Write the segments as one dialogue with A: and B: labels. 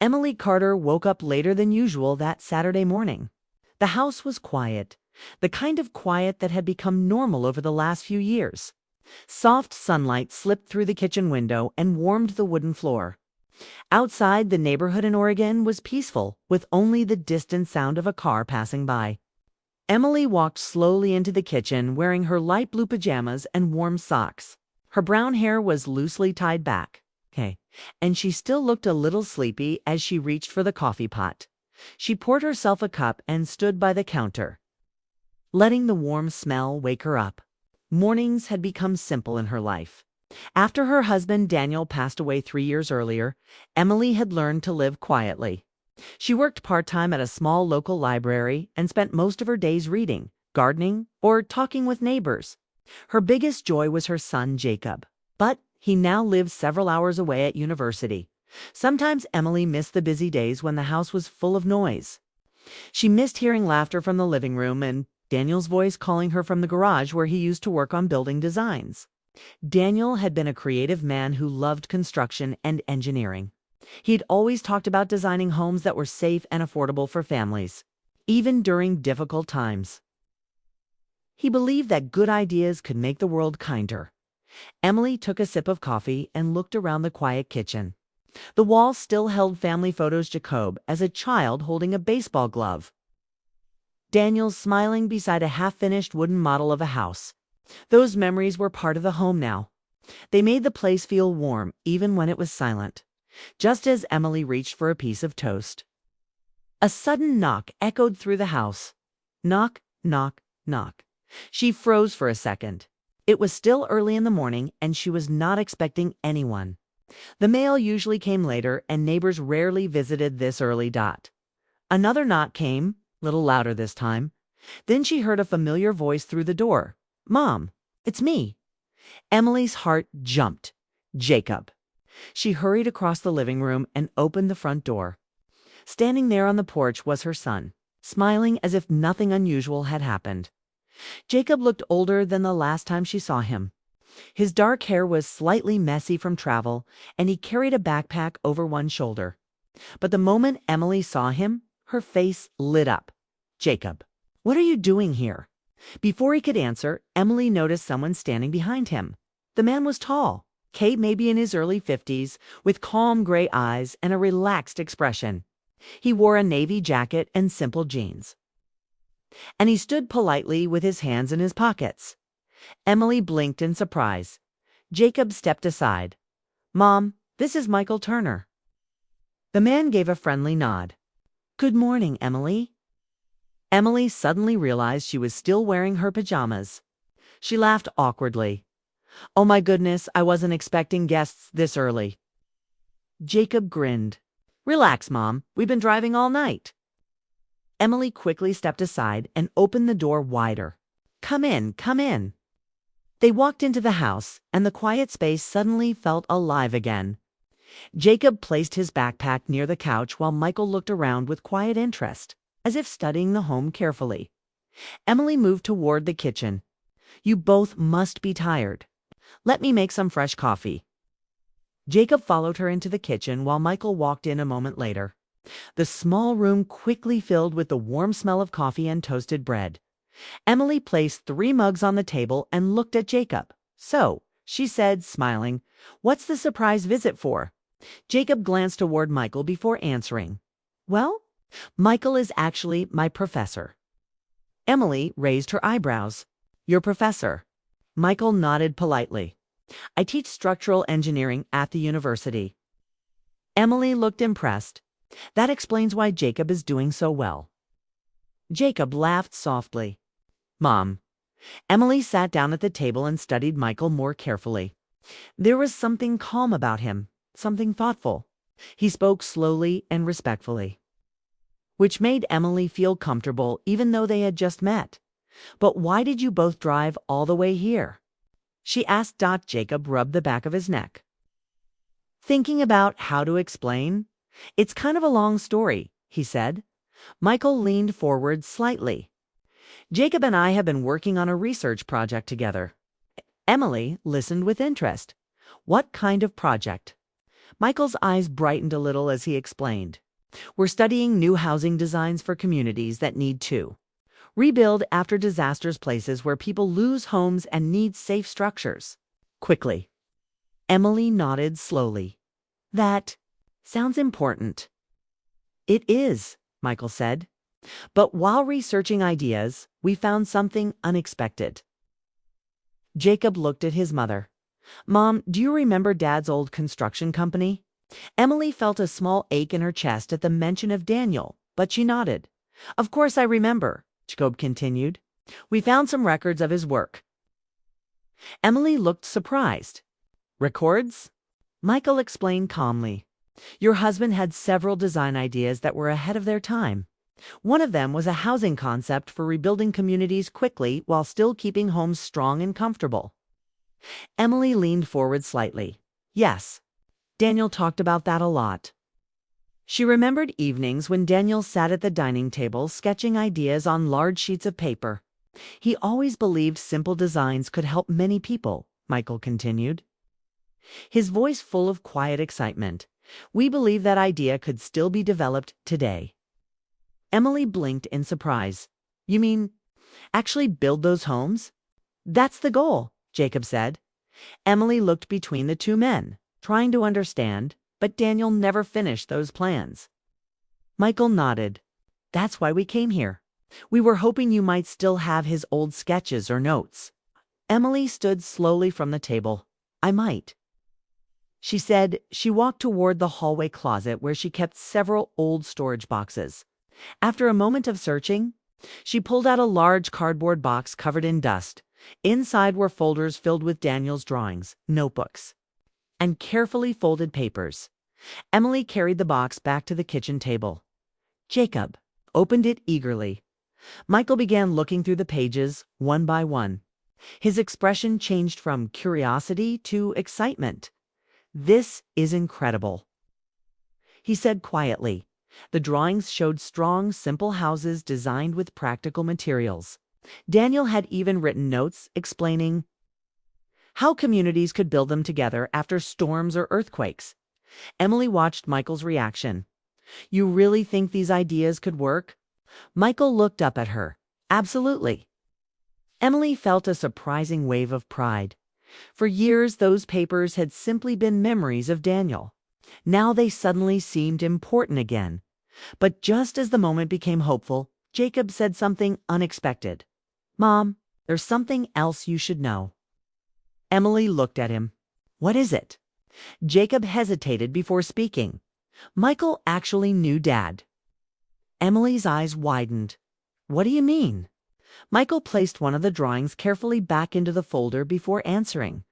A: Emily Carter woke up later than usual that Saturday morning. The house was quiet, the kind of quiet that had become normal over the last few years. Soft sunlight slipped through the kitchen window and warmed the wooden floor. Outside, the neighborhood in Oregon was peaceful, with only the distant sound of a car passing by. Emily walked slowly into the kitchen wearing her light blue pajamas and warm socks. Her brown hair was loosely tied back. And she still looked a little sleepy as she reached for the coffee pot. She poured herself a cup and stood by the counter, letting the warm smell wake her up. Mornings had become simple in her life. After her husband Daniel passed away 3 years earlier, Emily had learned to live quietly. She worked part-time at a small local library and spent most of her days reading, gardening, or talking with neighbors. Her biggest joy was her son Jacob, but he now lived several hours away at university. Sometimes Emily missed the busy days when the house was full of noise. She missed hearing laughter from the living room and Daniel's voice calling her from the garage where he used to work on building designs. Daniel had been a creative man who loved construction and engineering. He'd always talked about designing homes that were safe and affordable for families, even during difficult times. He believed that good ideas could make the world kinder. Emily took a sip of coffee and looked around the quiet kitchen. The wall still held family photos of Jacob as a child holding a baseball glove. Daniel smiling beside a half-finished wooden model of a house. Those memories were part of the home now. They made the place feel warm even when it was silent. Just as Emily reached for a piece of toast, a sudden knock echoed through the house. Knock, knock, knock. She froze for a second. It was still early in the morning and she was not expecting anyone. The mail usually came later and neighbors rarely visited this early dot. Another knock came, a little louder this time. Then she heard a familiar voice through the door. "Mom, it's me." Emily's heart jumped. Jacob. She hurried across the living room and opened the front door. Standing there on the porch was her son, smiling as if nothing unusual had happened. Jacob looked older than the last time she saw him. His dark hair was slightly messy from travel, and he carried a backpack over one shoulder. But the moment Emily saw him, her face lit up. "Jacob, what are you doing here?" Before he could answer, Emily noticed someone standing behind him. The man was tall, maybe in his early 50s, with calm gray eyes and a relaxed expression. He wore a navy jacket and simple jeans. And he stood politely with his hands in his pockets. Emily blinked in surprise. Jacob stepped aside. "Mom, this is Michael Turner." The man gave a friendly nod. "Good morning, Emily." Emily suddenly realized she was still wearing her pajamas. She laughed awkwardly. "Oh my goodness, I wasn't expecting guests this early." Jacob grinned. "Relax, Mom. We've been driving all night." Emily quickly stepped aside and opened the door wider. "Come in, come in." They walked into the house, and the quiet space suddenly felt alive again. Jacob placed his backpack near the couch while Michael looked around with quiet interest, as if studying the home carefully. Emily moved toward the kitchen. "You both must be tired. Let me make some fresh coffee." Jacob followed her into the kitchen while Michael walked in a moment later. The small room quickly filled with the warm smell of coffee and toasted bread. Emily placed 3 mugs on the table and looked at Jacob. "So," she said, smiling, "what's the surprise visit for?" Jacob glanced toward Michael before answering. "Well, Michael is actually my professor." Emily raised her eyebrows. "Your professor?" Michael nodded politely. "I teach structural engineering at the university." Emily looked impressed. That explains why Jacob is doing so well. Jacob laughed softly. "Mom." Emily sat down at the table and studied Michael more carefully. There was something calm about him, something thoughtful. He spoke slowly and respectfully, which made Emily feel comfortable even though they had just met. "But why did you both drive all the way here?" she asked. Jacob rubbed the back of his neck, thinking about how to explain. "It's kind of a long story," he said. Michael leaned forward slightly. "Jacob and I have been working on a research project together." Emily listened with interest. "What kind of project?" Michael's eyes brightened a little as he explained. We're studying new housing designs for communities that need to rebuild after disasters, places where people lose homes and need safe structures. Quickly. Emily nodded slowly. That sounds important. It is, Michael said. But while researching ideas, we found something unexpected. Jacob looked at his mother. Mom, do you remember Dad's old construction company? Emily felt a small ache in her chest at the mention of Daniel, but she nodded. Of course I remember, Jacob continued. We found some records of his work. Emily looked surprised. Records? Michael explained calmly. Your husband had several design ideas that were ahead of their time. One of them was a housing concept for rebuilding communities quickly while still keeping homes strong and comfortable. Emily leaned forward slightly. Yes, Daniel talked about that a lot. She remembered evenings when Daniel sat at the dining table sketching ideas on large sheets of paper. He always believed simple designs could help many people, Michael continued. His voice full of quiet excitement. We believe that idea could still be developed today. Emily blinked in surprise. You mean, actually build those homes? That's the goal, Jacob said. Emily looked between the two men, trying to understand, but Daniel never finished those plans. Michael nodded. That's why we came here. We were hoping you might still have his old sketches or notes. Emily stood slowly from the table. I might. She said she walked toward the hallway closet where she kept several old storage boxes. After a moment of searching, she pulled out a large cardboard box covered in dust. Inside were folders filled with Daniel's drawings, notebooks, and carefully folded papers. Emily carried the box back to the kitchen table. Jacob opened it eagerly. Michael began looking through the pages, one by one. His expression changed from curiosity to excitement. This is incredible, he said quietly. The drawings showed strong, simple houses designed with practical materials. Daniel had even written notes explaining how communities could build them together after storms or earthquakes. Emily watched Michael's reaction. You really think these ideas could work? Michael looked up at her. Absolutely. Emily felt a surprising wave of pride. For years, those papers had simply been memories of Daniel. Now they suddenly seemed important again. But just as the moment became hopeful, Jacob said something unexpected. Mom, there's something else you should know. Emily looked at him. What is it? Jacob hesitated before speaking. Michael actually knew Dad. Emily's eyes widened. What do you mean? Michael placed one of the drawings carefully back into the folder before answering.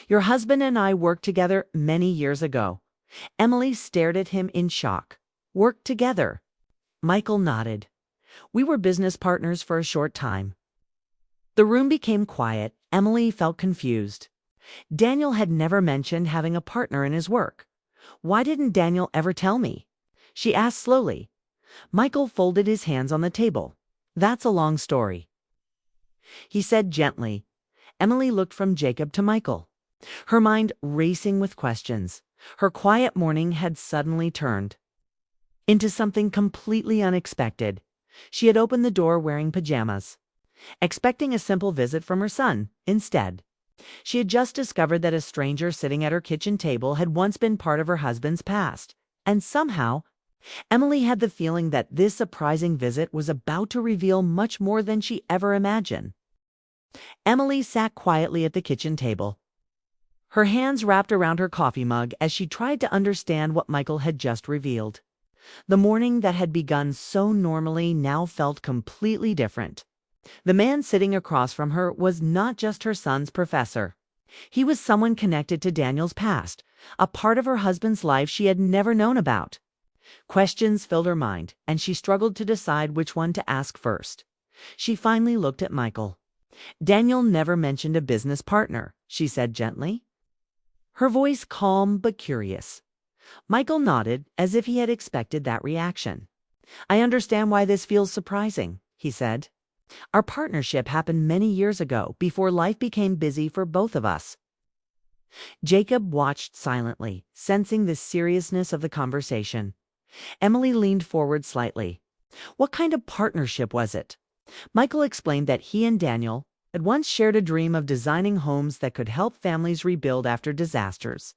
A: Your husband and I worked together many years ago. Emily stared at him in shock. Worked together? Michael nodded. We were business partners for a short time. The room became quiet. Emily felt confused. Daniel had never mentioned having a partner in his work. Why didn't Daniel ever tell me? She asked slowly. Michael folded his hands on the table. That's a long story, he said gently. Emily looked from Jacob to Michael, her mind racing with questions. Her quiet morning had suddenly turned into something completely unexpected. She had opened the door wearing pajamas, expecting a simple visit from her son. Instead, she had just discovered that a stranger sitting at her kitchen table had once been part of her husband's past, and somehow, Emily had the feeling that this surprising visit was about to reveal much more than she ever imagined. Emily sat quietly at the kitchen table, her hands wrapped around her coffee mug as she tried to understand what Michael had just revealed. The morning that had begun so normally now felt completely different. The man sitting across from her was not just her son's professor. He was someone connected to Daniel's past, a part of her husband's life she had never known about. Questions filled her mind, and she struggled to decide which one to ask first. She finally looked at Michael. Daniel never mentioned a business partner, she said gently, her voice calm but curious. Michael nodded as if he had expected that reaction. I understand why this feels surprising, he said. Our partnership happened many years ago, before life became busy for both of us. Jacob watched silently, sensing the seriousness of the conversation. Emily leaned forward slightly. What kind of partnership was it? Michael explained that he and Daniel had once shared a dream of designing homes that could help families rebuild after disasters.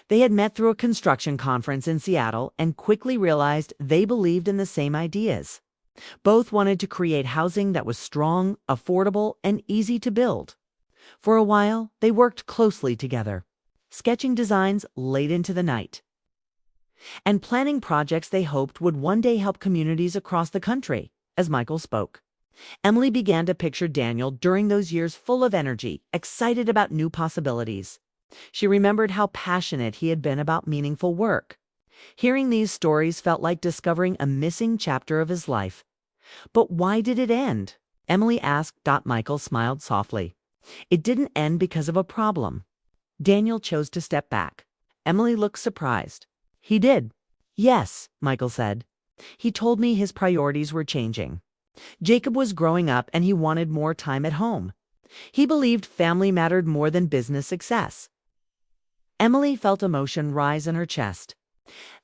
A: They had met through a construction conference in Seattle and quickly realized they believed in the same ideas. Both wanted to create housing that was strong, affordable, and easy to build. For a while, they worked closely together, sketching designs late into the night, and planning projects they hoped would one day help communities across the country. As Michael spoke, Emily began to picture Daniel during those years, full of energy, excited about new possibilities. She remembered how passionate he had been about meaningful work. Hearing these stories felt like discovering a missing chapter of his life. But why did it end? Emily asked. Michael smiled softly. It didn't end because of a problem. Daniel chose to step back. Emily looked surprised. He did. Yes, Michael said. He told me his priorities were changing. Jacob was growing up and he wanted more time at home. He believed family mattered more than business success. Emily felt emotion rise in her chest.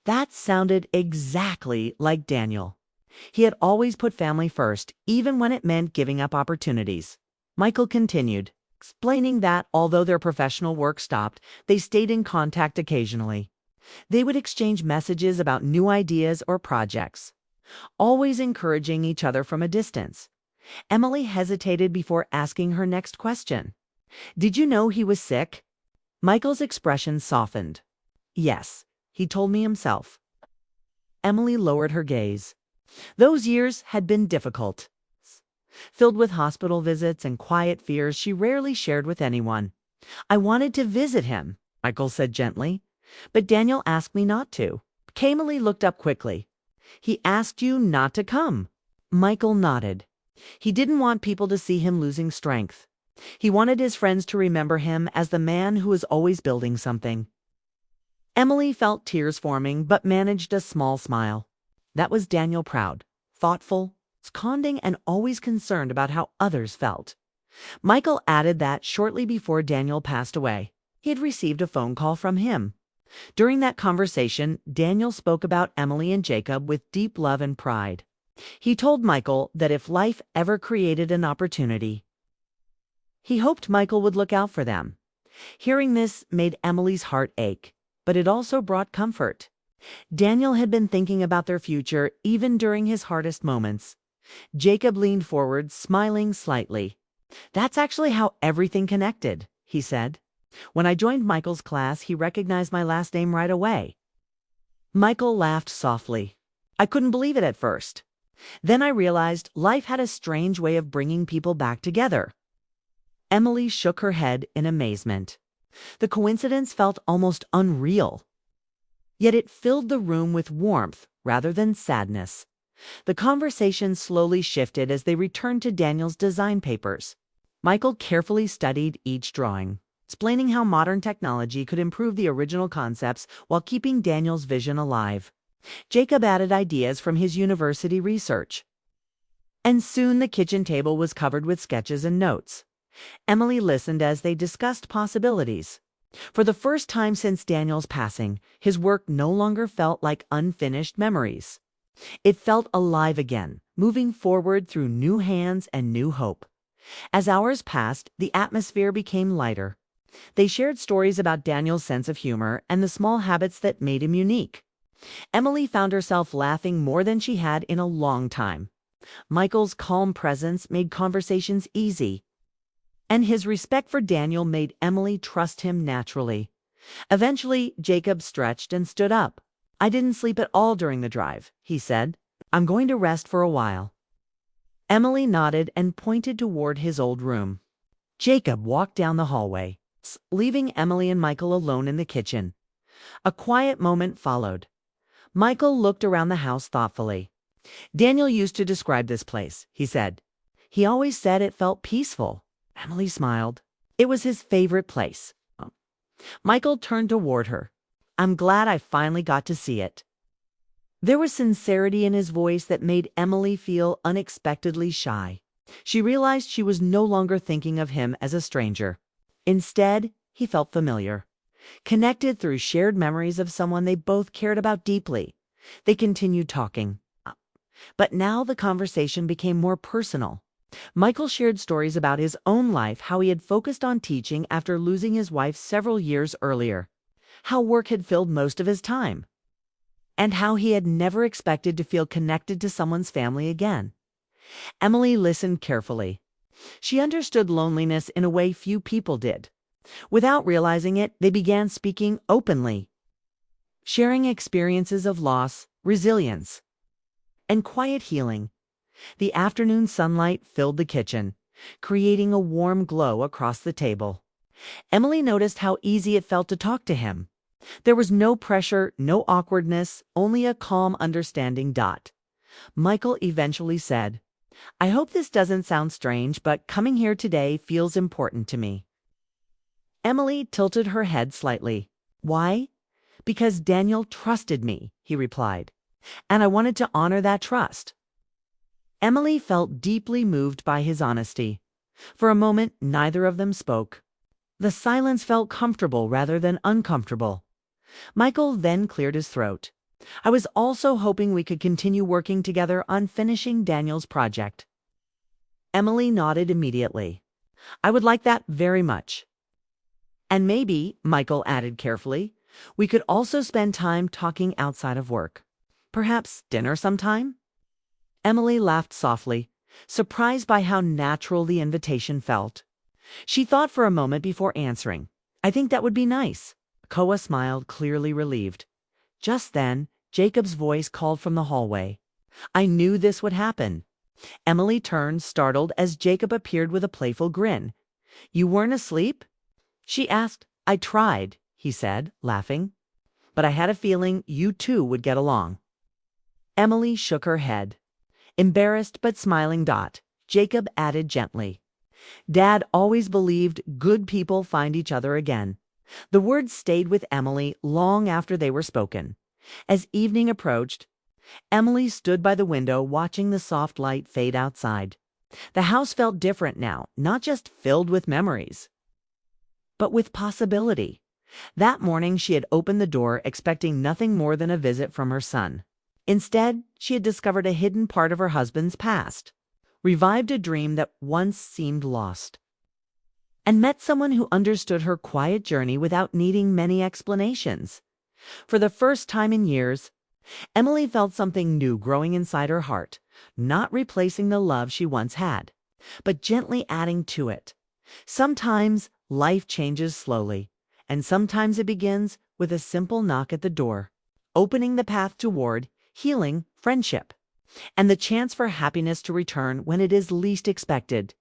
A: That sounded exactly like Daniel. He had always put family first, even when it meant giving up opportunities. Michael continued, explaining that although their professional work stopped, they stayed in contact occasionally. They would exchange messages about new ideas or projects, always encouraging each other from a distance. Emily hesitated before asking her next question. Did you know he was sick? Michael's expression softened. Yes, he told me himself. Emily lowered her gaze. Those years had been difficult, filled with hospital visits and quiet fears she rarely shared with anyone. I wanted to visit him, Michael said gently, but Daniel asked me not to. Emily looked up quickly. He asked you not to come. Michael nodded. He didn't want people to see him losing strength. He wanted his friends to remember him as the man who was always building something. Emily felt tears forming but managed a small smile. That was Daniel, proud, thoughtful, absconding, and always concerned about how others felt. Michael added that shortly before Daniel passed away, he had received a phone call from him. During that conversation, Daniel spoke about Emily and Jacob with deep love and pride. He told Michael that if life ever created an opportunity, he hoped Michael would look out for them. Hearing this made Emily's heart ache, but it also brought comfort. Daniel had been thinking about their future even during his hardest moments. Jacob leaned forward, smiling slightly. That's actually how everything connected, he said. When I joined Michael's class, he recognized my last name right away. Michael laughed softly. I couldn't believe it at first. Then I realized life had a strange way of bringing people back together. Emily shook her head in amazement. The coincidence felt almost unreal. Yet it filled the room with warmth rather than sadness. The conversation slowly shifted as they returned to Daniel's design papers. Michael carefully studied each drawing, explaining how modern technology could improve the original concepts while keeping Daniel's vision alive. Jacob added ideas from his university research. And soon the kitchen table was covered with sketches and notes. Emily listened as they discussed possibilities. For the first time since Daniel's passing, his work no longer felt like unfinished memories. It felt alive again, moving forward through new hands and new hope. As hours passed, the atmosphere became lighter. They shared stories about Daniel's sense of humor and the small habits that made him unique. Emily found herself laughing more than she had in a long time. Michael's calm presence made conversations easy, and his respect for Daniel made Emily trust him naturally. Eventually, Jacob stretched and stood up. I didn't sleep at all during the drive, he said. I'm going to rest for a while. Emily nodded and pointed toward his old room. Jacob walked down the hallway, leaving Emily and Michael alone in the kitchen. A quiet moment followed. Michael looked around the house thoughtfully. Daniel used to describe this place, he said. He always said it felt peaceful. Emily smiled. It was his favorite place. Michael turned toward her. I'm glad I finally got to see it. There was sincerity in his voice that made Emily feel unexpectedly shy. She realized she was no longer thinking of him as a stranger. Instead, he felt familiar. Connected through shared memories of someone they both cared about deeply, they continued talking. But now the conversation became more personal. Michael shared stories about his own life, how he had focused on teaching after losing his wife several years earlier, how work had filled most of his time, and how he had never expected to feel connected to someone's family again. Emily listened carefully. She understood loneliness in a way few people did. Without realizing it, they began speaking openly, sharing experiences of loss, resilience, and quiet healing. The afternoon sunlight filled the kitchen, creating a warm glow across the table. Emily noticed how easy it felt to talk to him. There was no pressure, no awkwardness, only a calm understanding. Michael eventually said, "I hope this doesn't sound strange, but coming here today feels important to me." Emily tilted her head slightly. "Why?" "Because Daniel trusted me," he replied, "and I wanted to honor that trust." Emily felt deeply moved by his honesty. For a moment, neither of them spoke. The silence felt comfortable rather than uncomfortable. Michael then cleared his throat. "I was also hoping we could continue working together on finishing Daniel's project." Emily nodded immediately. "I would like that very much. And maybe," Michael added carefully, "we could also spend time talking outside of work. Perhaps dinner sometime?" Emily laughed softly, surprised by how natural the invitation felt. She thought for a moment before answering. "I think that would be nice." Koa smiled, clearly relieved. Just then, Jacob's voice called from the hallway. "I knew this would happen." Emily turned, startled, as Jacob appeared with a playful grin. "You weren't asleep?" she asked. "I tried," he said, laughing. "But I had a feeling you two would get along." Emily shook her head. Embarrassed but smiling. Jacob added gently, "Dad always believed good people find each other again." The words stayed with Emily long after they were spoken. As evening approached, Emily stood by the window watching the soft light fade outside. The house felt different now, not just filled with memories, but with possibility. That morning she had opened the door expecting nothing more than a visit from her son. Instead, she had discovered a hidden part of her husband's past, revived a dream that once seemed lost, and met someone who understood her quiet journey without needing many explanations. For the first time in years, Emily felt something new growing inside her heart, not replacing the love she once had, but gently adding to it. Sometimes life changes slowly, and sometimes it begins with a simple knock at the door, opening the path toward healing, friendship, and the chance for happiness to return when it is least expected.